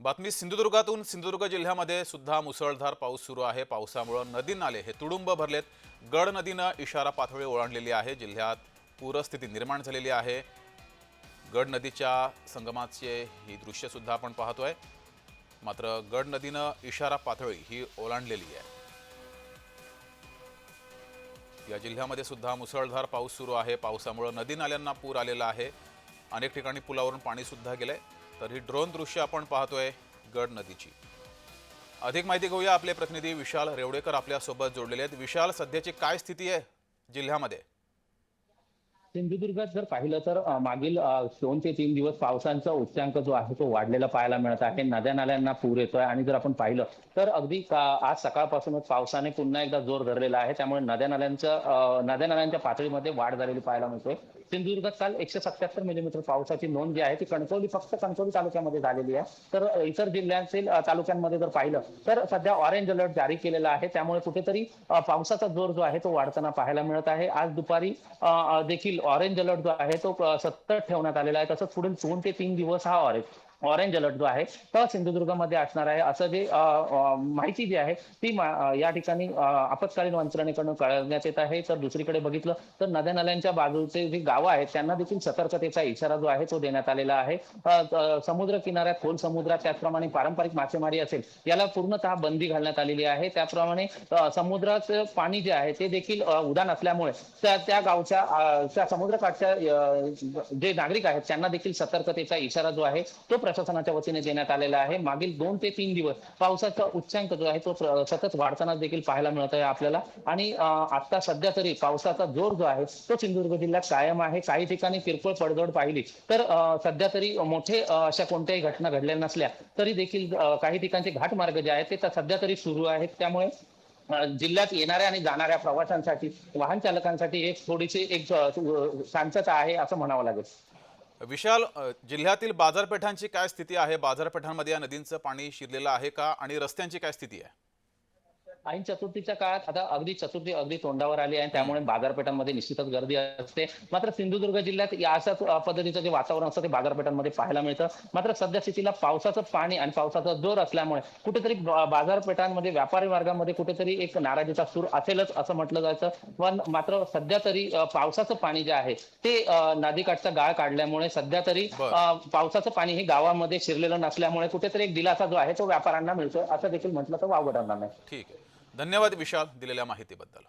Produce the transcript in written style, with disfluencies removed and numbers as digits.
बातमी सिंधुदुर्गातून। सिंधुदुर्ग जिल्ह्यामध्ये सुद्धा मुसळधार पाऊस सुरू आहे। पावसामुळे नदी नाले हे तुडुंब भरलेत। गड नदीने इशारा पातळी ओलांडलेली आहे। जिल्ह्यात पूरस्थिती निर्माण झालेली आहे। गड नदीच्या संगमाचे ही दृश्य सुद्धा आपण पाहतोय। मात्र गड नदीने इशारा पातळी ही ओलांडलेली आहे। या जिल्ह्यामध्ये सुद्धा मुसळधार पाऊस सुरू आहे। पावसामुळे नदी नाल्यांना पूर आलेला आहे। अनेक ठिकाणी पुलावरून पाणी सुद्धा गेले। तर ही ड्रोन दृश्य आपण पाहतोय गड नदीची। अधिक माहिती घेऊया, आपले प्रतिनिधी विशाल रेवडेकर आपल्या सोबत जोडलेले आहेत। विशाल, सध्याची काय स्थिती आहे जिल्ह्यामध्ये? सिंधुदुर्गात जर पाहिलं तर मागील 2 ते 3 दिवस पावसाचा उच्चांक जो आहे तो वाढलेला पाहायला मिळत आहे। नद्या नाल्यांना पूर येतोय आणि जर आपण पाहिलं तर अगदी आज सकाळपासूनच पावसाने पुन्हा एकदा जोर धरलेला आहे। त्यामुळे नद्या नाल्यांच्या पातळीमध्ये वाढ झालेली पाहायला मिळते। सिंधुदुर्गात काल 177 मिलीमीटर पावसाची नोंद जी आहे ती फक्त कणकवली तालुक्यामध्ये झालेली आहे। तर इतर जिल्ह्यांतील तालुक्यांमध्ये जर पाहिलं तर सध्या ऑरेंज अलर्ट जारी केलेला आहे। त्यामुळे कुठेतरी पावसाचा जोर जो आहे तो वाढताना पाहायला मिळत आहे। आज दुपारी देखील ऑरेंज अलर्ट जो आहे तो सतत ठेवण्यात आलेला आहे। तसंच पुढील 2 ते 3 दिवस हा ऑरेंज अलर्ट जो आहे तो सिंधुदुर्गमध्ये असणार आहे, असं जे माहिती जी आहे ती या ठिकाणी आपत्कालीन यंत्रणेकडून कळवण्यात येत आहे। तर दुसरीकडे बघितलं तर नद्या नाल्यांच्या बाजूचे जी गावं आहेत त्यांना देखील सतर्कतेचा इशारा जो आहे तो देण्यात आलेला आहे। समुद्र किनाऱ्यात, खोल समुद्रात, त्याचप्रमाणे पारंपरिक मासेमारी असेल याला पूर्णतः बंदी घालण्यात आलेली आहे। त्याप्रमाणे समुद्राचं पाणी जे आहे ते देखील उधाण असल्यामुळे त्या गावच्या त्या समुद्रकाठच्या जे नागरिक आहेत त्यांना देखील सतर्कतेचा इशारा जो आहे तो प्रशासनाच्या वतीने देण्यात आलेला आहे। मागील 2 ते 3 दिवस पावसाचा उच्चांक जो आहे तो सतत वाढताना देखील पाहायला मिळत आहे आपल्याला। आणि आता सध्या तरी पावसाचा जोर जो आहे तो सिंधुदुर्ग जिल्ह्यात कायम आहे। काही ठिकाणी किरकोळ पडझड पाहिली तर सध्या तरी मोठे अशा कोणत्याही घटना घडल्या नसल्या तरी देखील काही ठिकाणचे घाटमार्ग जे आहेत ते सध्या तरी सुरू आहेत। त्यामुळे जिल्ह्यात येणाऱ्या आणि जाणाऱ्या प्रवाशांसाठी, वाहन चालकांसाठी एक थोडीशी एक शांतता आहे असं म्हणावं लागेल। विशाल, जिल्ह्यातील बाजारपेठांची काय स्थिती आहे? बाजारपेठांमध्ये या नदींचं पाणी शिरलेलं आहे का आणि रस्त्यांची काय स्थिती आहे? ऐन चतुर्थीच्या काळात आता चतुर्थी अगदी तोंडावर आली आहे, त्यामुळे बाजारपेठांमध्ये निश्चितच गर्दी असते। मात्र सिंधुदुर्ग जिल्ह्यात या अशाच पद्धतीचं जे वातावरण असतं ते बाजारपेठांमध्ये पाहायला मिळतं। मात्र सध्या स्थितीला पावसाचं पाणी आणि पावसाचा जोर असल्यामुळे कुठेतरी बाजारपेठांमध्ये, व्यापारी वर्गामध्ये कुठेतरी एक नाराजीचा सूर असेलच असं म्हटलं जातं। पण मात्र सध्या तरी पावसाचं पाणी जे आहे ते नदीकाठचा गाळ काढल्यामुळे सध्या तरी बर, पावसाचं पाणी हे गावामध्ये शिरलेलं नसल्यामुळे कुठेतरी एक दिलासा जो आहे तो व्यापाऱ्यांना मिळतोय असं देखील म्हटलं तर वावगं ठरणार नाही। ठीक आहे। धन्यवाद विशाल, दिलेल्या माहितीबद्दल।